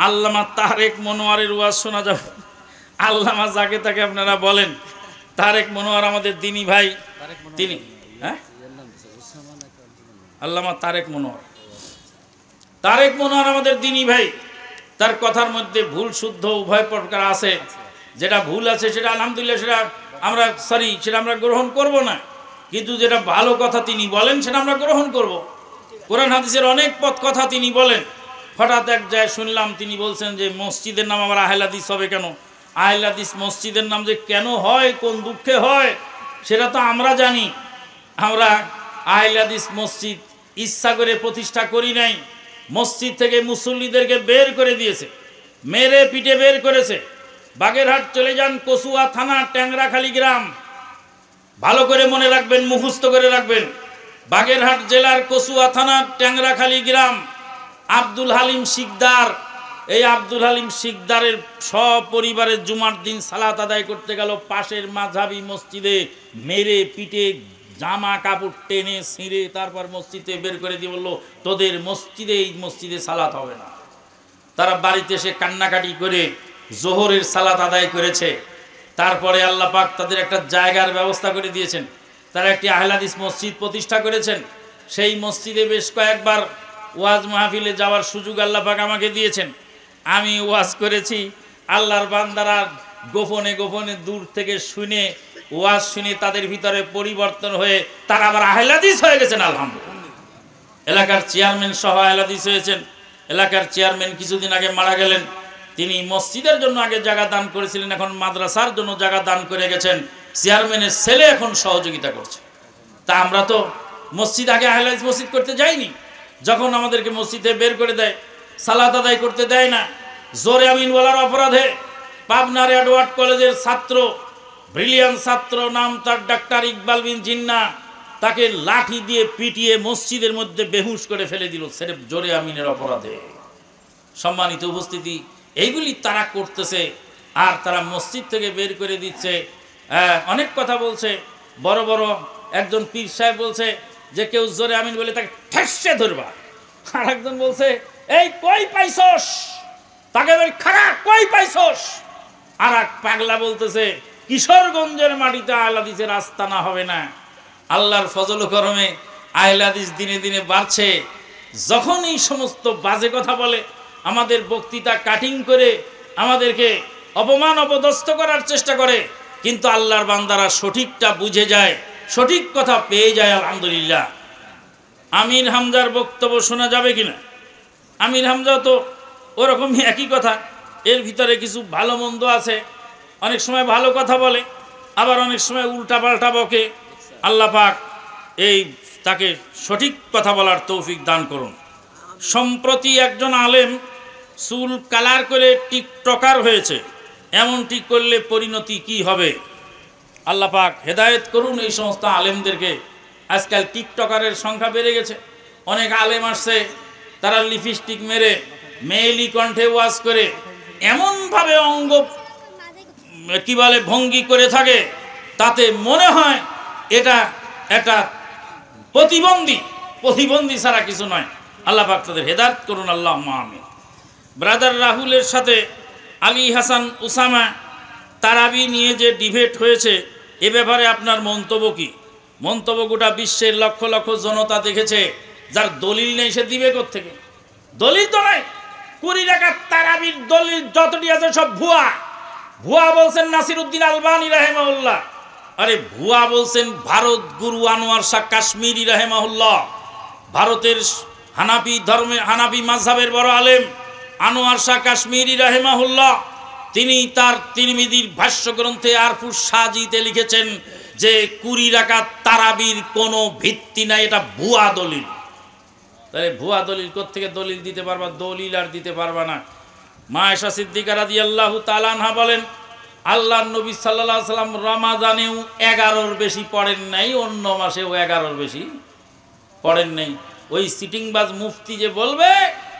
আল্লামা তারেক মনোয়ারের ওয়াজ শোনা যাবে। আল্লামা যাকে তাকে আপনারা বলেন, তারেক মনোয়ার আমাদের দিনী ভাই, তিনি হ্যাঁ আল্লামা তারেক মনোয়ার, তারেক মনোয়ার আমাদের দিনী ভাই। তার কথার মধ্যে ভুল শুদ্ধ উভয় প্রকার আছে। যেটা ভুল আছে সেটা আলহামদুলিল্লাহ সেটা আমরা গ্রহণ করব না, কিন্তু যেটা ভালো কথা তিনি বলেন সেটা আমরা গ্রহণ করব। কোরআন হাদিসের অনেক পথ কথা তিনি বলেন। হঠাৎ এক জায়গায় শুনলাম তিনি বলছেন যে মসজিদের নাম আবার আহলে হাদিস হবে কেন? আহলে হাদিস মসজিদের নাম যে কেন হয়, কোন দুঃখে হয় সেটা তো আমরা জানি। আমরা আহলে হাদিস মসজিদ ইচ্ছা করে প্রতিষ্ঠা করি নাই। মসজিদ থেকে মুসল্লিদেরকে বের করে দিয়েছে, মেরে পিটে বের করেছে। বাগেরহাট চলে যান, কচুয়া থানা, ট্যাংরাখালী গ্রাম, ভালো করে মনে রাখবেন, মুখস্থ করে রাখবেন। বাগেরহাট জেলার কচুয়া থানার ট্যাংরাখালী গ্রাম, আব্দুল হালিম শিকদার, এই আব্দুল হালিম শিকদারের সপরিবারের জুমার দিন সালাত আদায় করতে গেল পাশের মাযহাবী মসজিদে, মেরে পিটে জামা কাপড় টেনে ছিঁড়ে তারপর মসজিদে বের করে দিয়ে বললো তোদের মসজিদে, এই মসজিদে সালাত হবে না। তারা বাড়িতে এসে কান্নাকাটি করে জোহরের সালাত আদায় করেছে। তারপরে আল্লাহ পাক তাদের একটা জায়গার ব্যবস্থা করে দিয়েছেন, তারা একটি আহলে হাদিস মসজিদ প্রতিষ্ঠা করেছেন। সেই মসজিদে বেশ কয়েকবার ওয়াজ মাহফিলে যাওয়ার সুযোগ আল্লাহ পাক আমাকে দিয়েছেন। আমি ওয়াজ করেছি, আল্লাহর বান্দারা গোপনে গোপনে দূর থেকে শুনে, ওয়াজ শুনে তাদের ভিতরে পরিবর্তন হয়ে তারা আবার আহলে হাদিস হয়ে গেছেন আলহামদুলিল্লাহ। এলাকার চেয়ারম্যান সহ আহলে হাদিস হয়েছেন। এলাকার চেয়ারম্যান কিছুদিন আগে মারা গেলেন। তিনি মসজিদের জন্য আগে জায়গা দান করেছিলেন, এখন মাদ্রাসার জন্য জায়গা দান করে গেছেন। চেয়ারম্যানের ছেলে এখন সহযোগিতা করছে। তা আমরা তো মসজিদ আগে আহলে হাদিস মসজিদ করতে যাইনি। যখন আমাদেরকে মসজিদে বের করে দেয়, সালাত আদায় করতে দেয় না, জোরে আমিন বলার অপরাধে পাবনার এডওয়ার্ড কলেজের ছাত্র, ব্রিলিয়ান্ট ছাত্র, নাম তার ডাক্তার ইকবাল বিন জিন্না, তাকে লাঠি দিয়ে পিটিয়ে মসজিদের মধ্যে বেহুশ করে ফেলে দিল সির্ফ জোরে আমিনের অপরাধে। সম্মানিত উপস্থিতি, এইগুলি তারা করতেছে আর তারা মসজিদ থেকে বের করে দিচ্ছে। অনেক কথা বলছে। বড় বড় একজন পীর সাহেব বলছে যে কেউ জোরে আমিন বলে তাকে ঠেসে ধরবা। আর একজন বলছে এই কই পাইছস, তাকে খারাপ কই পাইছস। আর এক পাগলা বলতেছে কিশোরগঞ্জের মাটিতে আহলে হাদিসের আস্তানা হবে না। আল্লাহর ফজল ও করমে আহলে হাদিস দিনে দিনে বাড়ছে। যখন এই সমস্ত বাজে কথা বলে, আমাদের বক্তৃতা কাটিং করে আমাদেরকে অপমান অপদস্থ করার চেষ্টা করে, কিন্তু আল্লাহর বান্দারা সঠিকটা বুঝে যায়, সঠিক কথা পেয়ে যায় আলহামদুলিল্লাহ। আমির হামজার বক্তব্য শোনা যাবে কিনা? আমির হামজা তো ওরকমই একই কথা, এর ভিতরে কিছু ভালো মন্দ আছে। অনেক সময় ভালো কথা বলে, আবার অনেক সময় উল্টা পাল্টা বকে। আল্লাহ পাক তাকে সঠিক কথা বলার তৌফিক দান করুন। সম্প্রতি একজন আলেম চুল কালার করে টিকটকার হয়েছে। এমনটি করলে পরিণতি কি হবে? আল্লাহ পাক হেদায়েত করুন এই সমস্ত আলেমদেরকে। আজকাল টিকটকারের সংখ্যা বেড়ে গেছে। অনেক আলেম আসছে, তারা লিপস্টিক মেরে মেয়েলি কণ্ঠে ওয়াজ করে এমনভাবে অঙ্গ কি বলে ভঙ্গি করে থাকে, তাতে মনে হয় এটা একটা প্রতিবন্ধী ছাড়া কিছু নয়। আল্লাহ পাক তাদের হেদায়েত করুন, আল্লাহুম্মা আমিন। ব্রাদার রাহুলের সাথে আলী হাসান উসামা তারাবি নিয়ে যে ডিবেট হয়েছে, এ ব্যাপারে আপনার মন্তব্য কি? মন্তব্য গোটা বিশ্বের লক্ষ লক্ষ জনতা দেখেছে। যার দলিল নেই সে দিবে কোত্থেকে? দলিল তো নাই। 20 রাকাত তারাবির দলিল যতটি আছে সব ভুয়া। ভুয়া বলছেন নাসিরউদ্দিন আলবানী রাহিমাহুল্লাহ, আরে ভুয়া বলছেন ভারত গুরু আনোয়ার শাহ কাশ্মীরি রাহিমাহুল্লাহ। ভারতের হানাফি মাযহাবের বড় আলেম আনোয়ার শাহ কাশ্মীরি রাহিমাহুল্লাহ, তিনি তার তিরমিজির ভাষ্য গ্রন্থে আরফুস সাজিতে লিখেছেন যে 20 রাকাত তারাবির কোনো ভিত্তি নাই, এটা ভুয়া দলিল। তাহলে ভুয়া দলিল কোত্থেকে দলিল দিতে পারবা? দলিল আর দিতে পারবা না। মা আয়েশা সিদ্দিকা রাদিয়াল্লাহু তাআলা আনহা বলেন, আল্লাহর নবী সাল্লাল্লাহু আলাইহি সাল্লাম রমাদানেও 11-র বেশি পড়েন নাই, অন্য মাসেও 11-র বেশি পড়েন নাই। ওই সিটিংবাজ মুফতি যে বলবে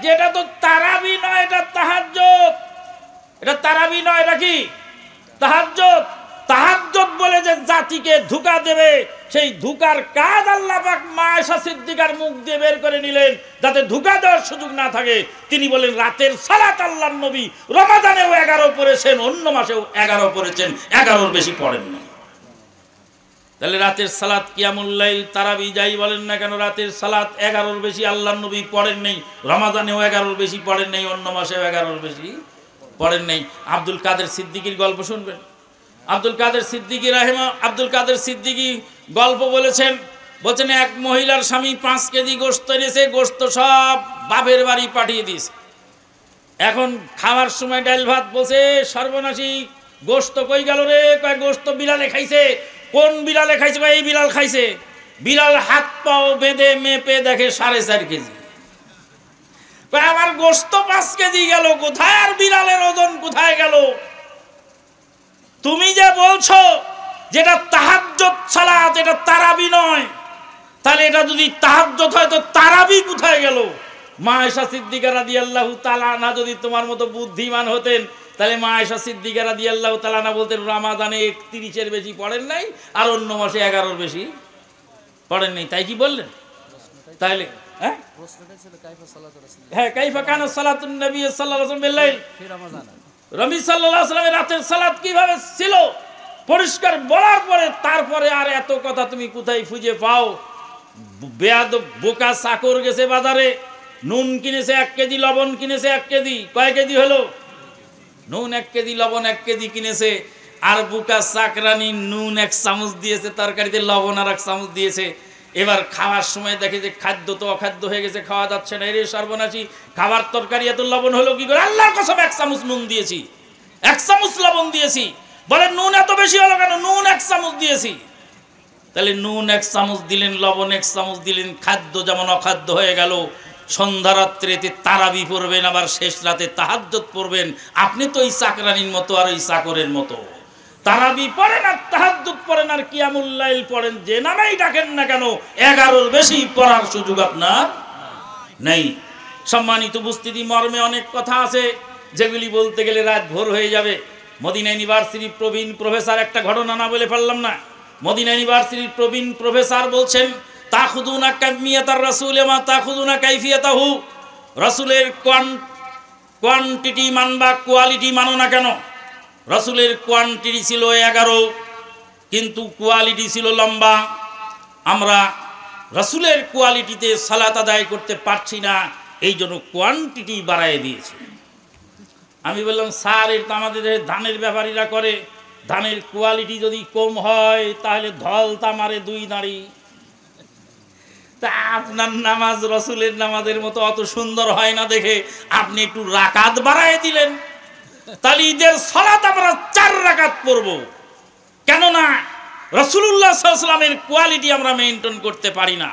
যে এটা তো তারাবি নয়, এটা তাহাজ্জুদ, এটা তারাবি নয়, এটা কি তাহাজ্জুদ। তাহাজ্জুদ বলে যে জাতিকে ধোঁকা দেবে, সেই ধোঁকার কাজ আল্লাহ পাক মা আয়েশা সিদ্দিকার মুখ দিয়ে বের করে নিলেন, যাতে ধোঁকা দেওয়ার সুযোগ না থাকে। তিনি বলেন, রাতের সালাত আল্লাহর নবী রমাদানেও 11 পড়েছেন, অন্য মাসেও 11 পড়েছেন, 11-র বেশি পড়েন না। তাহলে রাতের সালাত কিয়ামুল লাইল তারাবি যাই বলেন না কেন, রাতের সালাত 11-র বেশি আল্লাহর নবী পড়েন নেই, রমাদানেও 11-র বেশি পড়েন নেই, অন্য মাসেও 11-র বেশি পড়েন নেই। আব্দুল কাদের সিদ্দিকীর গল্প শুনবেন। আব্দুল কাদের সিদ্দিকী গল্প বলছেন এক মহিলার স্বামী 5 কেজি গোশত এনেছে, গোশত সব বাপের বাড়ি পাঠিয়ে দিয়েছে। এখন খাওয়ার সময় ডাল ভাত, বলছে সর্বনাশী গোশত কই গেল রে? কয় গোশত বিড়ালে খাইছে। কোন বিড়ালে খাইছে? এই বিড়াল খাইছে। বিড়াল হাত পাও বেঁধে মেপে দেখে 4.5 কেজি। আমার গোশত 5 কেজি গেল কোথায়, আর বিড়ালের ওজন কোথায় গেল? তুমি যে বলছো যেটা তাহাজ্জুদ সালাত, এটা তারাবি নয়, তাহলে এটা যদি তাহাজ্জুদ হয় তো তারাবি কোথায় গেল? মা আয়েশা সিদ্দিকা রাদিয়াল্লাহু তাআলা আনহা যদি তোমার মতো বুদ্ধিমান হতেন, তাহলে মা আয়েশা সিদ্দিকা রাদিয়াল্লাহু তাআলা আনহা বলতেন, রমাদানে 31-এর বেশি পড়েন নাই, আর অন্য মাসে 11-র বেশি পড়েন নাই। তাই কি বললেন? তাহলে হ্যাঁ, কাইফা কানা সালাতুন নবী সাল্লাল্লাহু আলাইহি ওয়াসাল্লাম বিল-লাইল, নবী সাল্লাল্লাহু আলাইহি ওয়াসাল্লামের রাতের সালাত কিভাবে ছিল পরিষ্কার বলার পরে তারপরে আর এত কথা তুমি কোথায় খুঁজে পাও? বেয়াদব বোকা চাকর গেছে বাজারে, নুন কিনেছে 1 কেজি, লবণ কিনেছে 1 কেজি। কয় কেজি হলো? নুন 1 কেজি, লবণ 1 কেজি কিনেছে। আর বোকা চাকরানি নুন 1 চামচ দিয়েছে তরকারিতে, লবণ আর 1 চামচ দিয়েছে। এবার খাওয়ার সময় দেখে যে খাদ্য তো অখাদ্য হয়ে গেছে, খাওয়া যাচ্ছে না। এরে সর্বনাশী, খাবার তরকারি এত লবণ হলো কি করে? আল্লাহর কসম 1 চামচ নুন দিয়েছি, 1 চামচ লবণ দিয়েছি। বলে নুন এত বেশি হলো কেন? নুন 1 চামচ দিয়েছি। তাহলে নুন 1 চামচ দিলেন, লবণ 1 চামচ দিলেন, খাদ্য যেমন অখাদ্য হয়ে গেল। সন্ধ্যা রাত্রিতে তারাবি পড়বেন, আবার শেষ রাতে তাহাজ্জুদ পড়বেন। আপনি তো ওই চাকরানির মতো আর ওই চাকরের মতো। তারাবি পড়েন আর তাহাজ্জুদ পড়েন আর কিয়ামুল লাইল পড়েন, যে নামেই ডাকেন না কেন 11-র বেশি পড়ার সুযোগ আপনার নেই। সম্মানিত উপস্থিতি, মর্মে অনেক কথা আছে যেগুলি বলতে গেলে রাত ভোর হয়ে যাবে। মদিনা ইউনিভার্সিটির প্রবীণ প্রফেসর একটা ঘটনা না বলে পারলাম না। মদিনা ইউনিভার্সিটির প্রবীণ প্রফেসর বলছেন, তাখুদুনা কামিয়াতার রাসূল মা তাখুদুনা কাইফিয়াতাহু, রাসূলের কোয়ান্টিটি মানবা, কোয়ালিটি মানো না কেন? রাসূলের কোয়ান্টিটি ছিল 11, কিন্তু কোয়ালিটি ছিল লম্বা। আমরা রাসূলের কোয়ালিটিতে সালাত আদায় করতে পারছি না, এই জন্য কোয়ান্টিটি বাড়ায় দিয়েছি। আমি বললাম, স্যার এটা আমাদের ধানের ব্যাপারীরা করে, ধানের কোয়ালিটি যদি কম হয় তাহলে ধলতা মারে 2 নাড়ি। তা আপনার নামাজ রাসূলের নামাজের মতো অত সুন্দর হয় না দেখে আপনি একটু রাকাত বাড়ায় দিলেন। তাহলে ঈদের সালাত আমরা 4 রাকাত পড়ব, কেননা রাসূলুল্লাহ সাল্লাল্লাহু আলাইহি ওয়াসাল্লামের কোয়ালিটি আমরা মেইনটেইন করতে পারি না।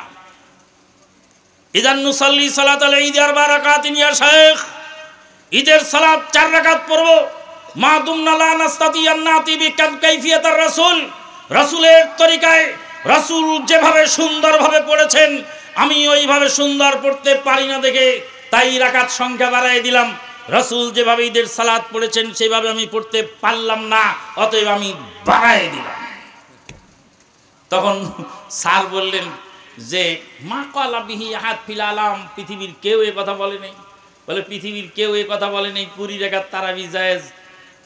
ইদান নুসাল্লি সালাতাল ঈদ 4 রাকাতিন ইয়া শাইখ, ঈদের সালাত 4 রাকাত পড়ব। মা দুমনা লা নাস্তাতি আন নাতি বিকাইফিয়াতার রাসূল, রাসূলের তরিকায় রাসূল যেভাবে সুন্দরভাবে পড়েছেন আমি ওইভাবে সুন্দর পড়তে পারি না দেখে তাই রাকাত সংখ্যা বাড়ায় দিলাম। রাসূল যেভাবে ঈদের সালাত পড়েছেন সেভাবে আমি পড়তে পারলাম না, অতএব আমি বাড়ায় দিলাম। তখন স্যার বললেন যে মা ক্বালা বিহি আহাদ ফিল আলাম, পৃথিবীর কেউ এই কথা বলে নাই। বলে পৃথিবীর কেউ এই কথা বলে নাই 20 রাকাত তারাবি জায়েজ।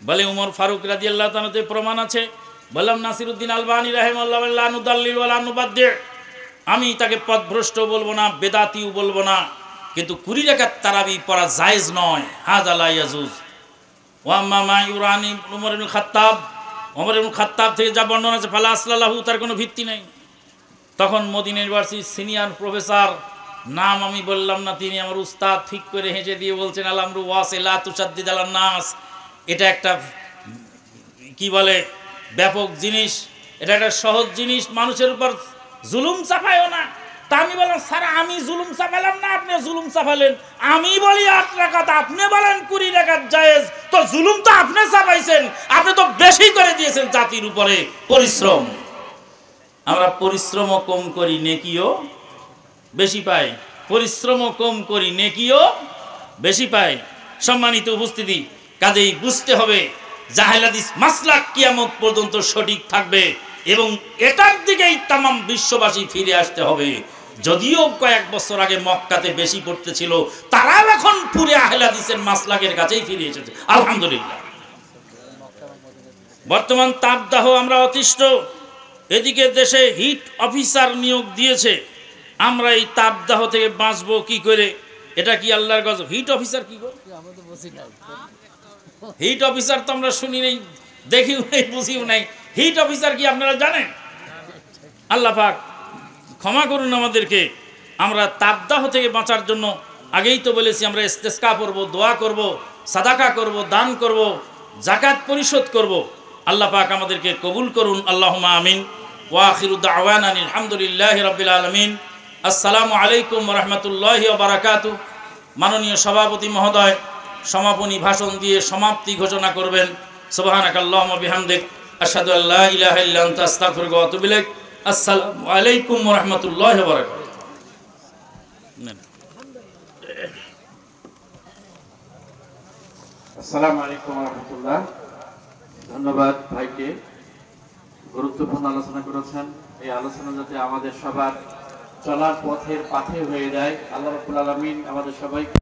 বলে উমর ফারুক রাদিয়াল্লাহু তাআলাতে প্রমাণ আছে। বললাম নাসিরউদ্দিন আলবানী রাহিমাহুল্লাহ লা নুদাল্লিল ওয়া লা নুবাদ্দি, আমি তাকে পথভ্রষ্ট বলবো না, বেদাতিও বলবো না, কিন্তু 20 রাকাত তারাবি পড়া জায়েজ নয়, হাযা লা ইয়াজুজ। ওয়া আম্মা মা ইউরানি উমর ইবনে খাত্তাব থেকে যা বর্ণনা আছে ফালা আসলাহু, তার কোনো ভিত্তি নেই। তখন মদিনা ইউনিভার্সিটির সিনিয়র প্রফেসর, নাম আমি বললাম না, তিনি আমার উস্তাদ, ঠিক করে হেসে দিয়ে বলছেন আল আমরু ওয়াসিলা তুসাদ্দিদ আলান নাস, এটা একটা কি বলে ব্যাপক জিনিস, এটা একটা সহজ জিনিস, মানুষের উপর জুলুম চাপায়ও না। তা আমি বললাম স্যার আমি জুলুম চাপালাম না, আপনি জুলুম চাপালেন। আমি বলি 8 রাকাত, আপনি বলেন 20 রাকাত জায়েজ, তো জুলুম তো আপনি চাপাইছেন, আপনি তো বেশি করে দিয়েছেন জাতির উপরে পরিশ্রম। আমরা পরিশ্রমও কম করি, নেকিও বেশি পাই। পরিশ্রমও কম করি, নেকিও বেশি পাই। সম্মানিত উপস্থিতি, কাজেই বুঝতে হবে জাহেল হাদিস মাসলাক কিয়ামত পর্যন্ত সঠিক থাকবে। এবং এটার দিকেই তাম বিশ্ববাসী ফিরে আসতে হবে। যদিও কয়েক বছর আগে মক্কাতে বেশি পড়তেছিল, তারাও এখন পুরে আহলে হাদিসের মাসলাকের কাছেই ফিরে এসেছে আলহামদুলিল্লাহ। বর্তমান তাপদাহ আমরা অতিষ্ঠ, এদিকে দেশে হিট অফিসার নিয়োগ দিয়েছে। আমরা এই তাপদাহ থেকে বাঁচবো কি করে? এটা কি আল্লাহর গজব? হিট অফিসার কি গো? হিট অফিসার তো আমরা শুনি নাই, দেখিও নাই, বুঝিও নাই। হিট অফিসার কি আপনারা জানেন? আল্লাহ পাক ক্ষমা করুন আমাদেরকে। আমরা তাপদাহ থেকে বাঁচার জন্য আগেই তো বলেছি, আমরা ইস্তেসকা করব, দোয়া করব, সাদাকা করব, দান করব, যাকাত পরিশোধ করব। আল্লাহ পাক আমাদেরকে কবুল করুন, আল্লাহুম্মা আমিন। ওয়া আখিরু দাওয়ানা আলহামদুলিল্লাহি রাব্বিল আলামিন। আসসালামু আলাইকুম ওয়া রাহমাতুল্লাহি ওয়া বারাকাতুহু। মাননীয় সভাপতি মহোদয় সমাপনী ভাষণ দিয়ে সমাপ্তি ঘোষণা করবেন। সুবহানাকাল্লাহুম্মা বিহামদিক আশহাদু আল্লা ইলাহা ইল্লা আনতা আস্তাগফিরুকা ওয়া আতুবু ইলাইক। আসসালামু আলাইকুম ওয়া রাহমাতুল্লাহি ওয়া বারাকাতুহু। আসসালামু আলাইকুম ওয়া রাহমাতুল্লাহ। ধন্যবাদ ভাইকে, গুরুত্বপূর্ণ আলোচনা করেছেন। এই আলোচনা যাতে আমাদের সবার চলার পথের পাথে হয়ে যায়, আল্লাহ রাব্বুল আলামিন আমাদের সবাই